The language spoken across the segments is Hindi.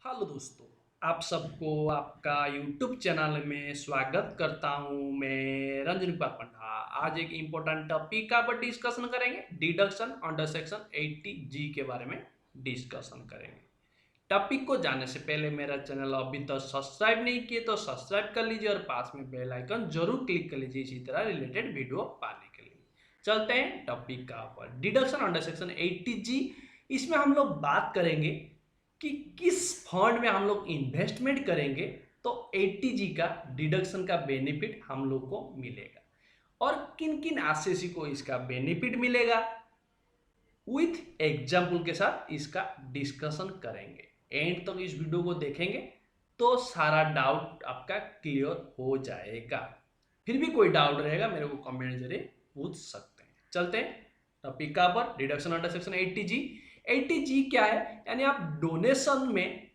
हेलो दोस्तों, आप सबको आपका यूट्यूब चैनल में स्वागत करता हूं। मैं रंजन कुमार पंडा। आज एक इम्पोर्टेंट टॉपिक का पर डिस्कशन करेंगे। डिडक्शन अंडर सेक्शन 80G के बारे में डिस्कशन करेंगे। टॉपिक को जानने से पहले मेरा चैनल अभी तक सब्सक्राइब नहीं किए तो सब्सक्राइब कर लीजिए और पास में बेल आइकन जरूर क्लिक कर लीजिए इसी तरह रिलेटेड वीडियो पाने के लिए। चलते हैं टॉपिक का ऊपर। डिडक्शन अंडर सेक्शन 80G, इसमें हम लोग बात करेंगे कि किस फंड में हम लोग इन्वेस्टमेंट करेंगे तो 80G का डिडक्शन का बेनिफिट हम लोग को मिलेगा और किन किन आरसीसी को इसका बेनिफिट मिलेगा, विथ एग्जाम्पल के साथ इसका डिस्कशन करेंगे। एंड तक इस वीडियो को देखेंगे तो सारा डाउट आपका क्लियर हो जाएगा। फिर भी कोई डाउट रहेगा मेरे को कमेंट जरिए पूछ सकते हैं। चलते हैं टॉपिक का पर। Deduction under section 80G। 80G क्या है, यानी आप डोनेशन में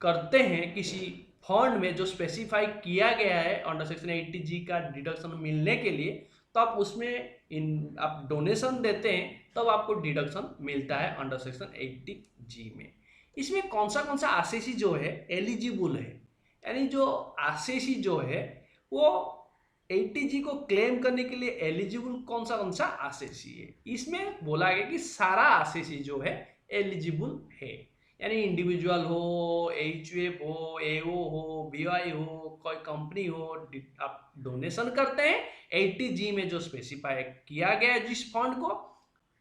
करते हैं किसी फंड में जो स्पेसिफाई किया गया है अंडर सेक्शन 80G का डिडक्शन मिलने के लिए, तो आप उसमें आप डोनेशन देते हैं तब आपको डिडक्शन मिलता है अंडर सेक्शन 80G में। इसमें कौन सा आरसीसी जो है एलिजिबल है, यानी जो आरसीसी जो है वो 80G को क्लेम करने के लिए एलिजिबल कौन सा आरसीसी है। इसमें बोला गया कि सारा आरसीसी जो है एलिजिबल है, यानी इंडिविजुअल हो, एचयूएफ हो, एओ हो, बीआई हो, कोई कंपनी हो, आप डोनेशन करते हैं 80G में जो स्पेसिफाई किया गया है जिस फंड को,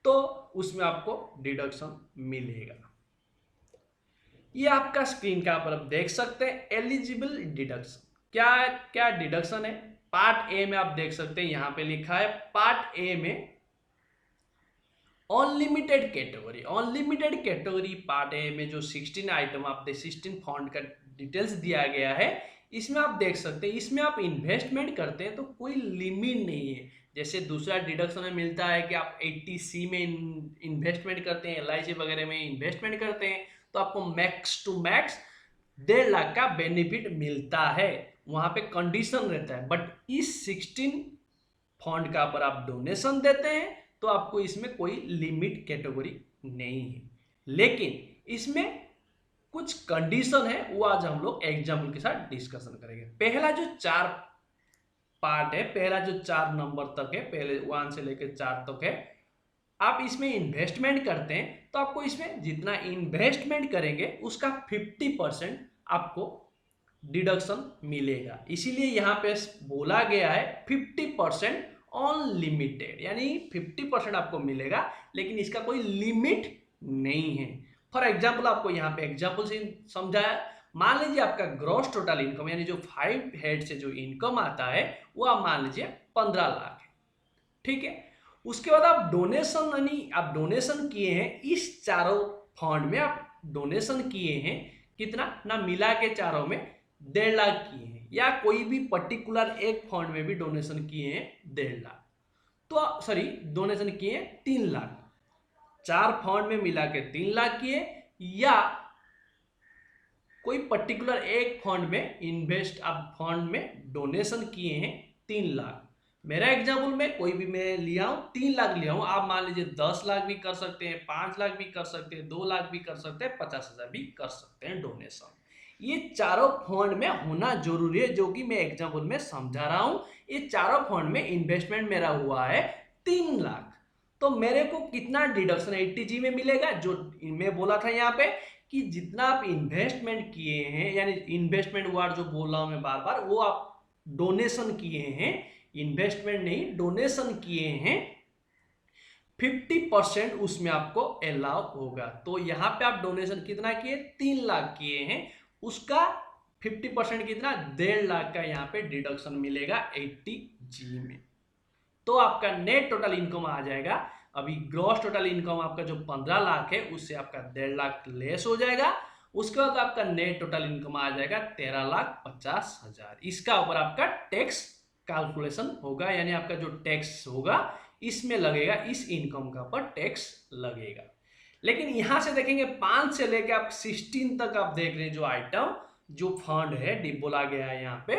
तो उसमें आपको डिडक्शन मिलेगा। ये आपका स्क्रीन का पर आप देख सकते हैं एलिजिबल डिडक्शन क्या क्या डिडक्शन है। पार्ट ए में आप देख सकते हैं, यहां पे लिखा है पार्ट ए में अनलिमिटेड कैटेगरी पार्ट ए में जो 16 आइटम आप 16 फंड का डिटेल्स दिया गया है, इसमें आप देख सकते हैं इसमें आप इन्वेस्टमेंट करते हैं तो कोई लिमिट नहीं है। जैसे दूसरा डिडक्शन में मिलता है कि आप 80C में इन्वेस्टमेंट करते हैं, LIC वगैरह में इन्वेस्टमेंट करते हैं तो आपको मैक्स टू मैक्स 1.5 लाख का बेनिफिट मिलता है, वहां पे कंडीशन रहता है। बट इस 16 फंड का पर आप डोनेशन देते हैं तो आपको इसमें कोई लिमिट कैटेगरी नहीं है, लेकिन इसमें कुछ कंडीशन है, वो आज हम लोग एग्जाम्पल के साथ डिस्कशन करेंगे। पहला जो 4 पार्ट है, पहला जो 4 नंबर तक है, पहले 1 से लेकर 4 तक है, आप इसमें इन्वेस्टमेंट करते हैं तो आपको इसमें जितना इन्वेस्टमेंट करेंगे उसका 50% आपको डिडक्शन मिलेगा। इसीलिए यहां पे बोला गया है 50% अनलिमिटेड, यानी 50% आपको मिलेगा लेकिन इसका कोई लिमिट नहीं है। फॉर एग्जाम्पल आपको यहाँ पे एग्जाम्पल से समझाया। मान लीजिए आपका ग्रॉस टोटल इनकम, यानी जो 5 हेड से जो इनकम आता है वो आप मान लीजिए 15 लाख है, ठीक है। उसके बाद आप डोनेशन, यानी आप डोनेशन किए हैं इस चारों फंड में, आप डोनेशन किए हैं कितना ना, मिला के चारों में 1.5 लाख किए हैं, या कोई भी पर्टिकुलर एक फंड में भी डोनेशन किए हैं 1.5 लाख, तो सॉरी डोनेशन किए हैं 3 लाख, 4 फंड में मिला के 3 लाख किए, या कोई पर्टिकुलर एक फंड में इन्वेस्ट आप फंड में डोनेशन किए हैं 3 लाख। मेरा एग्जाम्पल में कोई भी मैं लिया हूं 3 लाख लिया हूं, आप मान लीजिए 10 लाख भी कर सकते हैं, 5 लाख भी कर सकते हैं, 2 लाख भी कर सकते हैं, 50,000 भी कर सकते हैं डोनेशन। ये चारों फंड में होना जरूरी है, जो कि मैं एग्जाम्पल में समझा रहा हूं। ये चारों फंड में इन्वेस्टमेंट मेरा हुआ है 3 लाख, तो मेरे को कितना डिडक्शन 80G में मिलेगा, जो मैं बोला था यहाँ पे कि जितना आप इन्वेस्टमेंट किए हैं, यानी इन्वेस्टमेंट वर्ड जो बोल रहा हूं मैं बार बार, वो आप डोनेशन किए हैं, इन्वेस्टमेंट नहीं डोनेशन किए हैं, 50% उसमें आपको अलाउ होगा। तो यहाँ पे आप डोनेशन कितना किए, 3 लाख किए हैं, उसका 50% कितना, 1.5 लाख का यहाँ पे डिडक्शन मिलेगा 80G में। तो आपका नेट टोटल इनकम आ जाएगा, अभी ग्रॉस टोटल इनकम आपका जो 15 लाख है उससे आपका 1.5 लाख लेस हो जाएगा। उसके बाद आपका नेट टोटल इनकम आ जाएगा 13,50,000। इसका ऊपर आपका टैक्स कैलकुलेशन होगा, यानी आपका जो टैक्स होगा इसमें लगेगा, इस इनकम का पर टैक्स लगेगा। लेकिन यहां से देखेंगे 5 से लेकर आप 16 तक आप देख रहे हैं जो आइटम जो फंड है बोला गया है यहाँ पे,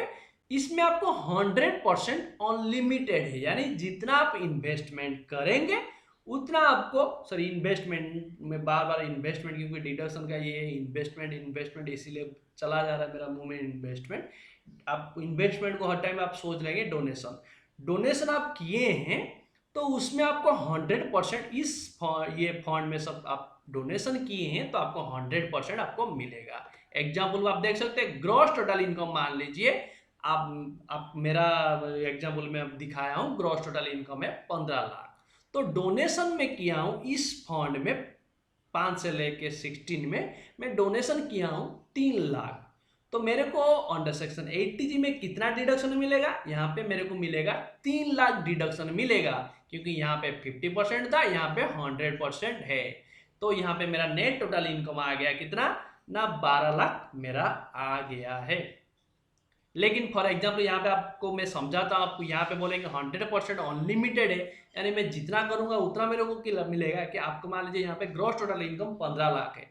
इसमें आपको 100% अनलिमिटेड है, यानी जितना आप इन्वेस्टमेंट करेंगे उतना आपको, सॉरी इन्वेस्टमेंट में बार बार इन्वेस्टमेंट, क्योंकि डिडक्शन का ये इन्वेस्टमेंट इन्वेस्टमेंट इसीलिए चला जा रहा है मेरा मुंह में इन्वेस्टमेंट। आप इन्वेस्टमेंट को हर टाइम आप सोच लेंगे डोनेशन, डोनेशन आप किए हैं तो उसमें आपको 100% इस ये फंड में सब आप डोनेशन किए हैं तो आपको 100% आपको मिलेगा। एग्जाम्पल आप देख सकते हैं, ग्रॉस टोटल इनकम मान लीजिए आप मेरा एग्जाम्पल में अब दिखाया हूँ, ग्रॉस टोटल इनकम है 15 लाख, तो डोनेशन में किया हूँ इस फंड में 5 से लेके 16 में मैं डोनेशन किया हूँ 3 लाख। तो मेरे को अंडर सेक्शन 80G में कितना डिडक्शन मिलेगा, यहाँ पे मेरे को मिलेगा 3 लाख डिडक्शन मिलेगा, क्योंकि यहाँ पे 50% था, यहाँ पे 100% है। तो यहाँ पे मेरा नेट टोटल इनकम आ गया कितना ना, 12 लाख मेरा आ गया है। लेकिन फॉर एग्जाम्पल यहाँ पे आपको मैं समझाता हूँ, आपको यहाँ पे बोलेंगे 100% अनलिमिटेड है, यानी मैं जितना करूंगा उतना मेरे को मिलेगा। कि आपको मान लीजिए यहाँ पे ग्रॉस टोटल इनकम 15 लाख है,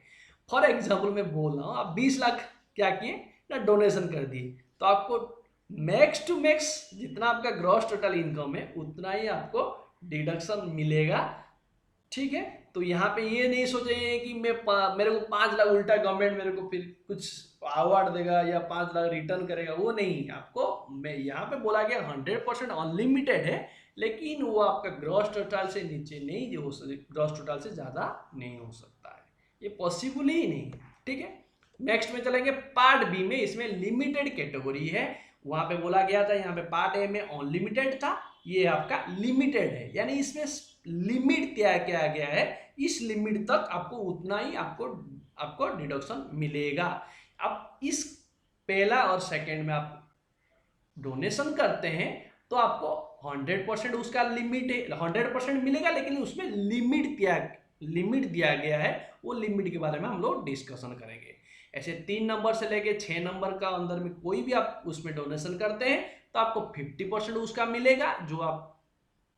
फॉर एग्जाम्पल मैं बोल रहा हूँ, आप 20 लाख क्या किए ना डोनेशन कर दिए, तो आपको मैक्स टू मैक्स जितना आपका ग्रॉस टोटल इनकम है उतना ही आपको डिडक्शन मिलेगा। ठीक है, तो यहाँ पे ये नहीं सोचेंगे कि मेरे को 5 लाख उल्टा गवर्नमेंट मेरे को फिर कुछ अवार्ड देगा या 5 लाख रिटर्न करेगा, वो नहीं। आपको मैं यहाँ पे बोला गया 100% अनलिमिटेड है, लेकिन वो आपका ग्रॉस टोटल से नीचे नहीं हो सकता, ग्रॉस टोटल से ज़्यादा नहीं हो सकता है, ये पॉसिबल ही नहीं। ठीक है, नेक्स्ट में चलेंगे पार्ट बी में, इसमें लिमिटेड कैटेगरी है। वहां पे बोला गया था, यहाँ पे पार्ट ए में अनलिमिटेड था, ये आपका लिमिटेड है, यानी इसमें लिमिट तय किया गया है, इस लिमिट तक आपको उतना ही आपको डिडक्शन मिलेगा। अब इस पहला और सेकंड में आप डोनेशन करते हैं तो आपको 100% उसका लिमिट है, 100% मिलेगा, लेकिन उसमें लिमिट दिया गया है, वो लिमिट के बारे में हम लोग डिस्कशन करेंगे। ऐसे 3 नंबर से लेके 6 नंबर का अंदर में कोई भी आप उसमें डोनेशन करते हैं तो आपको 50% उसका मिलेगा जो आप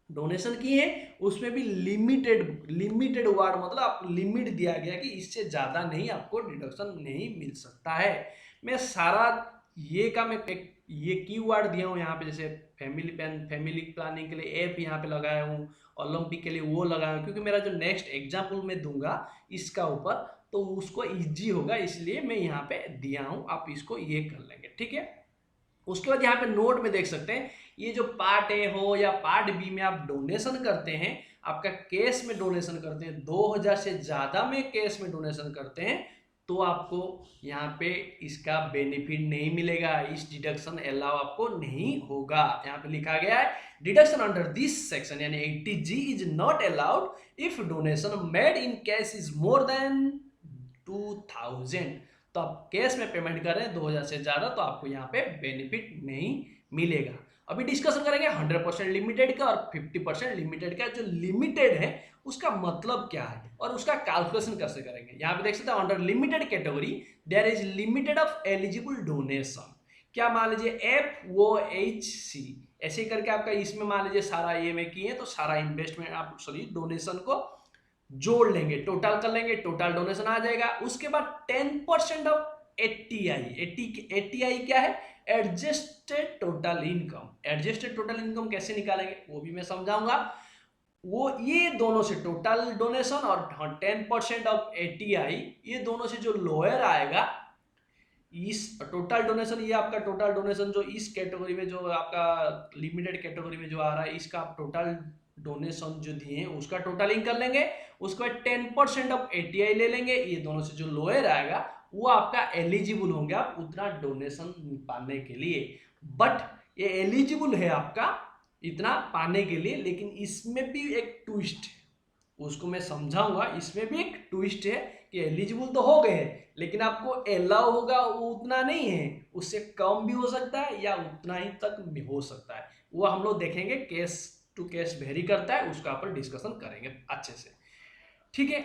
डोनेशन किए हैं, उसमें भी लिमिटेड वार्ड, मतलब आप लिमिट दिया गया कि इससे ज़्यादा नहीं, आपको डिडक्शन नहीं मिल सकता है। मैं सारा ये का मैं ये कीवर्ड दिया हूँ यहाँ पे, जैसे फैमिली प्लानिंग के लिए ऐप यहाँ पे लगाया हूँ, ओलंपिक के लिए वो लगाया हूँ, क्योंकि मेरा जो नेक्स्ट एग्जाम्पल मैं दूंगा इसका ऊपर तो उसको इजी होगा, इसलिए मैं यहाँ पे दिया हूँ, आप इसको ये कर लेंगे। ठीक है, उसके बाद यहाँ पे नोट में देख सकते हैं, ये जो पार्ट ए हो या पार्ट बी में आप डोनेशन करते हैं, आपका कैश में डोनेशन करते हैं, 2000 से ज़्यादा में कैश में डोनेशन करते हैं, तो आपको यहाँ पे इसका बेनिफिट नहीं मिलेगा, इस डिडक्शन अलाउ आपको नहीं होगा। यहाँ पे लिखा गया है डिडक्शन अंडर दिस सेक्शन यानी 80G is not allowed if donation made in cash is more than 2000। तो आप कैश में पेमेंट कर रहे हैं 2000 से ज़्यादा, तो आपको यहाँ पे बेनिफिट नहीं मिलेगा। अभी डिस्कशन करेंगे 100% लिमिटेड का और 50% लिमिटेड का। जो लिमिटेड है उसका मतलब क्या है और उसका कैलकुलेशन कैसे करेंगे। यहाँ पे देख सकते हैं, under limited category there is limited of eligible donation. क्या मान लीजिए FOHC ऐसे ही करके आपका इसमें मान लीजिए सारा ये में किए तो सारा इन्वेस्टमेंट आप डोनेशन को जोड़ लेंगे, टोटल कर लेंगे, टोटल डोनेशन आ जाएगा। उसके बाद 10% ऑफ ATI क्या है, adjusted total income. Adjusted total income कैसे निकालेंगे वो भी मैं समझाऊंगा। वो ये दोनों से टोटल डोनेशन और 10% ऑफ ATI, ये दोनों से जो लोअर आएगा इस टोटल डोनेशन, ये आपका टोटल डोनेशन जो इस कैटेगरी में जो आपका लिमिटेड कैटेगरी में जो आ रहा है, इसका आप टोटल डोनेशन जो दिए हैं उसका टोटलिंग कर लेंगे। उसके बाद 10% ऑफ ATI ले लेंगे, ये दोनों से जो लोअर आएगा वो आपका एलिजिबल होंगे आप उतना डोनेशन पाने के लिए। बट ये एलिजिबल है आपका इतना पाने के लिए, लेकिन इसमें भी एक ट्विस्ट है, उसको मैं समझाऊंगा। इसमें भी एक ट्विस्ट है कि एलिजिबल तो हो गए लेकिन आपको अलाउ होगा वो उतना नहीं है, उससे कम भी हो सकता है या उतना ही तक भी हो सकता है। वो हम लोग देखेंगे, केस टू केस वेरी करता है, उसका पर डिस्कशन करेंगे अच्छे से। ठीक है,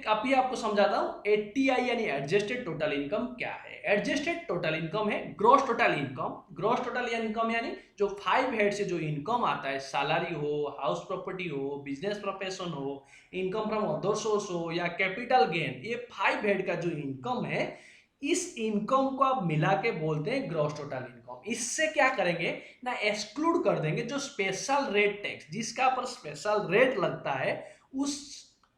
अभी आपको समझाता हूँ ATI यानी एडजस्टेड टोटल इनकम क्या है। एडजस्टेड टोटल इनकम है gross total income. Gross total income यानी जो 5 हेड से जो इनकम आता है, सैलरी हो, हाउस प्रॉपर्टी हो, बिजनेस प्रोफेशन हो, इनकम फ्रॉम अदर सोर्स हो या कैपिटल गेन, ये 5 हेड का जो इनकम है, इस इनकम को आप मिला के बोलते हैं ग्रॉस टोटल इनकम। इससे क्या करेंगे ना, एक्सक्लूड कर देंगे जो स्पेशल रेट टैक्स, जिसका पर स्पेशल रेट लगता है उस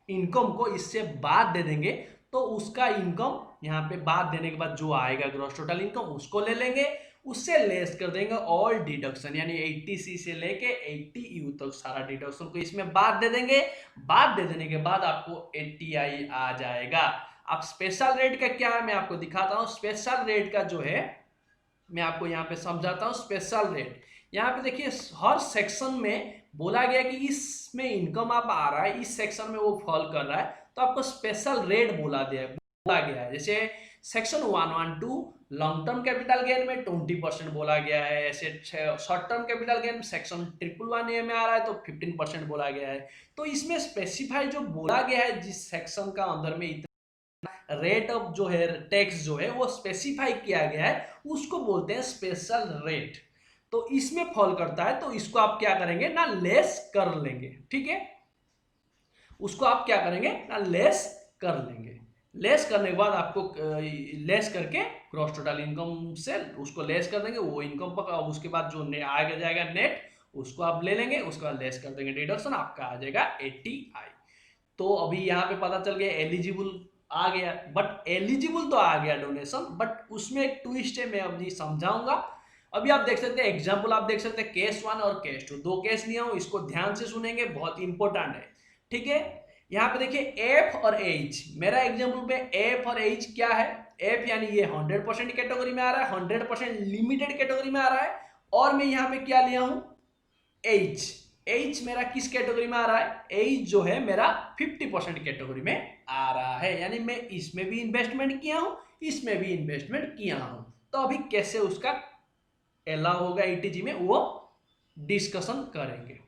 इनकम को इससे बाद दे देंगे, तो उसका इनकम यहाँ पे बाद देने के बाद जो आएगा ग्रॉस टोटल इनकम उसको ले लेंगे, उससे लेस कर देंगे ऑल डिडक्शन, यानी 80C से लेके 80U तक सारा डिडक्शन को इसमें बाद दे देंगे। बाद दे देने के बाद आपको 80I आ जाएगा। अब स्पेशल रेट का क्या है मैं आपको दिखाता हूँ। स्पेशल रेट का जो है मैं आपको यहाँ पे समझाता हूँ। स्पेशल रेट यहाँ पे देखिए हर सेक्शन में बोला गया कि इसमें इनकम आप आ रहा है, इस सेक्शन में वो फॉल कर रहा है, तो आपको स्पेशल रेट बोला गया है। जैसे section 112 long term capital gain में 20% बोला गया है। ऐसे short term capital gain section 111A में आ रहा है तो 15% बोला गया है। तो इसमें स्पेसिफाई जो बोला गया है जिस सेक्शन का अंदर में रेट ऑफ जो है टैक्स जो है वो स्पेसिफाई किया गया है, उसको बोलते हैं स्पेशल रेट। तो इसमें फॉल करता है तो इसको आप क्या करेंगे ना, लेस कर लेंगे। ठीक है, उसको आप क्या करेंगे ना, लेस कर लेंगे। लेस करने के बाद आपको लेस करके ग्रॉस टोटल इनकम से उसको लेस कर देंगे, वो इनकम पर उसके बाद जो आगे जाएगा नेट उसको आप ले लेंगे, उसके बाद लेस कर देंगे डिडक्शन, आपका आ जाएगा 80I। तो अभी यहाँ पे पता चल गया एलिजिबल आ गया, बट एलिजिबल तो आ गया डोनेशन, बट उसमें एक ट्विस्ट है, मैं अभी समझाऊंगा। अभी आप देख सकते हैं एग्जाम्पल, आप देख सकते हैं केस 1 और केस 2, दो केस लिया हूं, इसको ध्यान से सुनेंगे, बहुत इंपॉर्टेंट है। ठीक है, यहाँ पे देखिए एफ और एच, मेरा एग्जाम्पल में एफ और एच क्या है। एफ यानी ये 100% कैटेगरी में आ रहा है, 100% लिमिटेड कैटेगरी में आ रहा है, और मैं यहाँ पे क्या लिया हूं, एच। एच मेरा किस कैटेगरी में आ रहा है, एच जो है मेरा 50% कैटेगरी में आ रहा है, यानी मैं इसमें भी इन्वेस्टमेंट किया हूं, इसमें भी इन्वेस्टमेंट किया हूं। तो अभी कैसे उसका अलाउ होगा 80G में वो डिस्कशन करेंगे।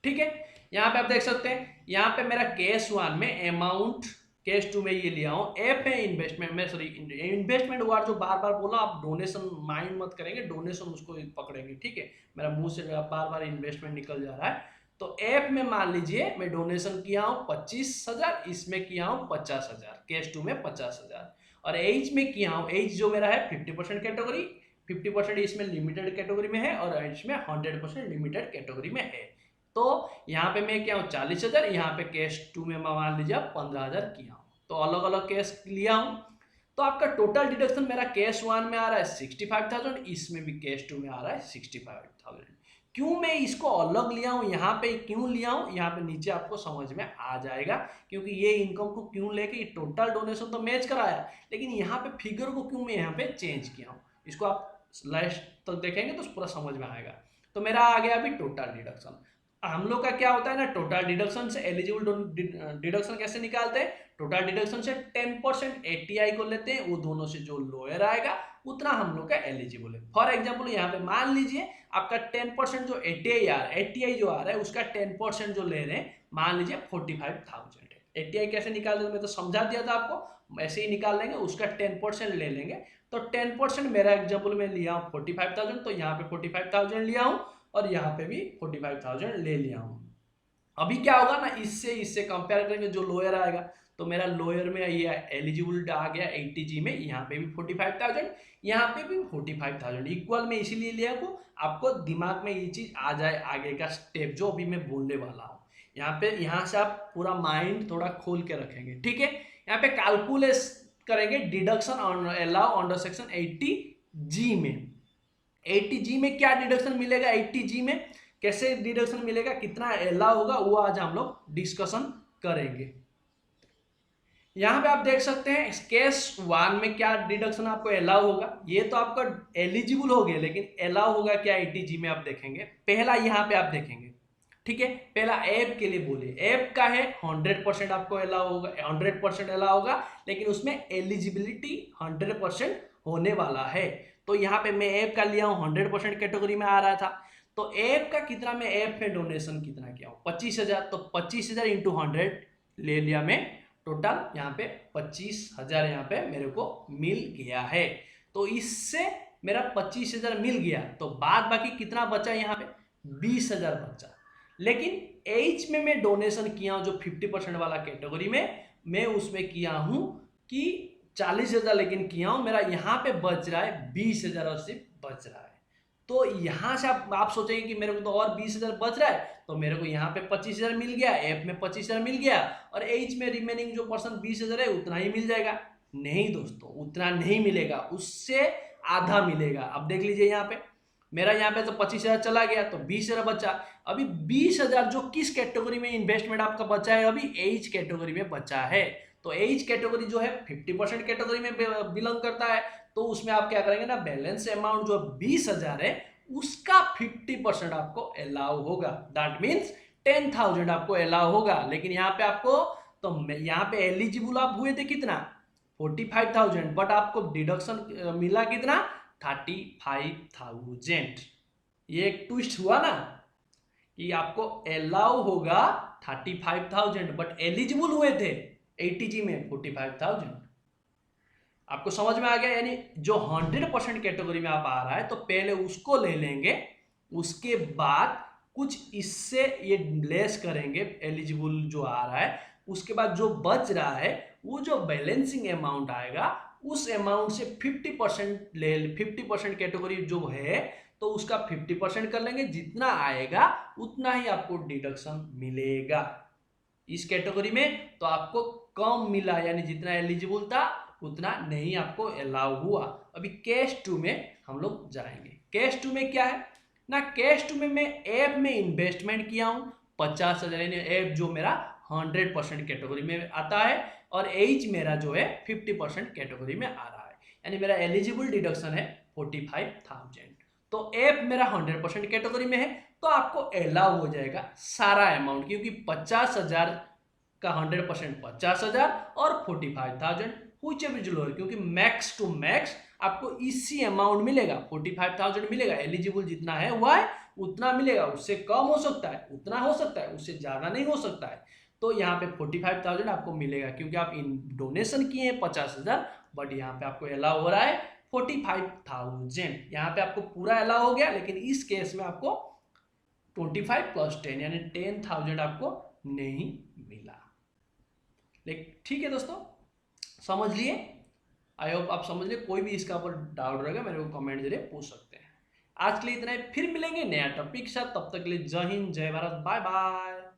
ठीक है, यहाँ पे आप देख सकते हैं, यहाँ पे मेरा केस 1 में अमाउंट, केस 2 में ये लिया हूँ, एफ है इन्वेस्टमेंट में, सॉरी इन्वेस्टमेंट वर्ड जो बार बार बोला आप डोनेशन माइंड मत करेंगे, डोनेशन उसको पकड़ेंगे। ठीक है, मेरा मुंह से बार बार इन्वेस्टमेंट निकल जा रहा है। तो एफ में मान लीजिए मैं डोनेशन किया हूँ 25,000, इसमें किया हूँ 50,000, केस 2 में 50,000, और एच में किया हूँ, एच जो मेरा है 50% कैटेगरी, 50% इसमें लिमिटेड कैटेगरी में है और इसमें 100% लिमिटेड कैटेगरी में है। तो यहाँ पे मैं क्या हूँ 40,000, यहाँ पे केस 2 में मान लीजिए 15,000 किया हूँ, तो अलग अलग केस लिया हूँ। तो आपका टोटल डिडक्शन मेरा केस 1 में आ रहा है 65,000, इसमें भी केस 2 में आ रहा है 65,000। क्यों मैं इसको अलग लिया हूँ, यहाँ पे क्यों लिया हूँ, यहाँ पे नीचे आपको समझ में आ जाएगा, क्योंकि ये इनकम को क्यों लेके टोटल डोनेशन तो मैच कराया, लेकिन यहाँ पे फिगर को क्यों मैं यहाँ पे चेंज किया हूँ, इसको आप लास्ट तक देखेंगे तो पूरा समझ में आएगा। तो मेरा आ गया अभी टोटल डिडक्शन। हम लोग का क्या होता है ना, टोटल डिडक्शन से एलिजिबल डिडक्शन कैसे निकालते हैं, टोटल डिडक्शन से 10% 80I को लेते हैं, वो दोनों से जो लोअर आएगा उतना हम लोग का एलिजिबल है। फॉर एग्जांपल यहाँ पे मान लीजिए आपका 10% जो 80I जो आ रहा है उसका 10% जो ले रहे हैं, मान लीजिए 45,000 है। 80I कैसे निकालते हैं मैं तो समझा दिया था आपको, ऐसे ही निकाल लेंगे, उसका 10% ले लेंगे। तो 10% मेरा एग्जाम्पल में लिया हूँ 45,000, तो यहाँ पे 45,000 लिया हूँ और यहाँ पे भी 45,000 ले लिया हूँ। अभी क्या होगा ना, इससे कंपेयर करेंगे जो लोअर आएगा, तो मेरा लोअर में ये एलिजिबल आ गया 80G में, यहाँ पे भी 45,000, यहाँ पे भी 45,000 इक्वल में इसीलिए लिया को आपको दिमाग में ये चीज आ जाए, आगे का स्टेप जो अभी मैं बोलने वाला हूँ। यहाँ से आप पूरा माइंड थोड़ा खोल के रखेंगे। ठीक है, यहाँ पे कैलकुलेट करेंगे deduction allow under section 80G में। 80G में क्या डिडक्शन मिलेगा, 80G में कैसे डिडक्शन मिलेगा, कितना अलाउ होगा, वो आज हम लोग डिस्कशन करेंगे। यहाँ पे आप देख सकते हैं केस 1 में क्या डिडक्शन आपको अलाउ होगा, ये तो आपका एलिजिबल हो गया, लेकिन अलाउ होगा क्या 80G में आप देखेंगे। पहला यहाँ पे आप देखेंगे, ठीक है, पहला एप के लिए बोले, एप का है 100% आपको अलाउ होगा, 100% अलाउ होगा, लेकिन उसमें एलिजिबिलिटी 100% होने वाला है। तो यहाँ पे मैं एप का लिया हूँ 100% कैटेगरी में आ रहा था, तो एप का कितना, मैं एप में डोनेशन कितना किया हूँ 25,000, तो 25,000 इंटू 100 ले लिया मैं, टोटल यहाँ पे 25,000 यहाँ पे मेरे को मिल गया है। तो इससे मेरा 25,000 मिल गया, तो बाद बाकी कितना बचा यहाँ पे 20,000 बचा। लेकिन एच में मैं डोनेशन किया हूँ जो 50% वाला कैटेगरी में, मैं उसमें किया हूँ कि 40,000 लेकिन किया हूँ, मेरा यहाँ पे बच रहा है 20,000 और सिर्फ बच रहा है। तो यहाँ से आप सोचेंगे कि मेरे को तो और 20,000 बच रहा है, तो मेरे को यहाँ पे 25,000 मिल गया, एफ में 25,000 मिल गया, और एच में रिमेनिंग जो पर्सन 20,000 है उतना ही मिल जाएगा। नहीं दोस्तों, उतना नहीं मिलेगा, उससे आधा मिलेगा। अब देख लीजिए यहाँ पे मेरा यहाँ पे तो 25,000 चला गया, तो 20,000 बचा। अभी 20,000 जो किस कैटेगरी में इन्वेस्टमेंट आपका बचा है, अभी एच कैटेगरी में बचा है। तो एच कैटेगरी जो है 50% कैटेगरी में बिलोंग करता है, तो उसमें आप क्या करेंगे ना, बैलेंस अमाउंट जो 20,000 है उसका 50% आपको अलाउ होगा। दैट मीन्स 10,000 आपको अलाउ होगा। लेकिन यहाँ पे आपको, तो यहाँ पे एलिजिबल आप हुए थे कितना, 45,000, बट आपको डिडक्शन मिला कितना, 35,000। ये एक ट्विस्ट हुआ ना कि आपको अलाउ होगा 35,000, बट एलिजिबल हुए थे एटीजी में 45,000। आपको समझ में आ गया? यानी जो 100% कैटेगरी में आप आ रहा है तो पहले उसको ले लेंगे, उसके बाद कुछ इससे ये लेस करेंगे एलिजिबल जो आ रहा है, उसके बाद जो बच रहा है वो जो बैलेंसिंग अमाउंट आएगा उस अमाउंट से 50% ले, 50% कैटेगरी जो है तो उसका 50% कर लेंगे, जितना आएगा उतना ही आपको डिडक्शन मिलेगा। इस कैटेगरी में तो आपको कम मिला, यानी जितना एलिजिबल था उतना नहीं आपको अलाउ हुआ। अभी केस 2 में हम लोग जाएंगे। केस 2 में क्या है ना, केस 2 में मैं एफ में इन्वेस्टमेंट किया हूं 50,000, यानी एफ जो मेरा 100% कैटेगरी में आता है, और एच मेरा जो है 50% कैटेगरी में आ रहा है, यानी मेरा एलिजिबल डिडक्शन है 45,000। तो एफ मेरा 100% कैटेगरी में है, तो आपको अलाउ हो जाएगा सारा अमाउंट, क्योंकि 50,000 का 100% 50,000 और 45,000 क्योंकि मैक्स टू मैक्स आपको इसी अमाउंट मिलेगा, 45,000 मिलेगा। एलिजिबल जितना है हुआ है उतना मिलेगा, उससे कम हो सकता है, उतना हो सकता है, उससे ज्यादा नहीं हो सकता है। तो यहाँ पे 45,000 आपको मिलेगा, क्योंकि आप इन डोनेशन किए हैं 50,000, बट यहाँ पे आपको अलाउ हो रहा है 45,000। यहाँ पे आपको पूरा अलाउ हो गया, लेकिन इस केस में आपको 25 + 10 यानी 10,000 आपको नहीं मिला। लेकिन ठीक है दोस्तों, समझ लिए? आई होप आप समझ लिए। कोई भी इसका ऊपर डाउट रहेगा मेरे को कमेंट जरिए पूछ सकते हैं। आज के लिए इतना ही, फिर मिलेंगे नया टॉपिक के साथ। तब तक के लिए जय हिंद, जय भारत, बाय बाय।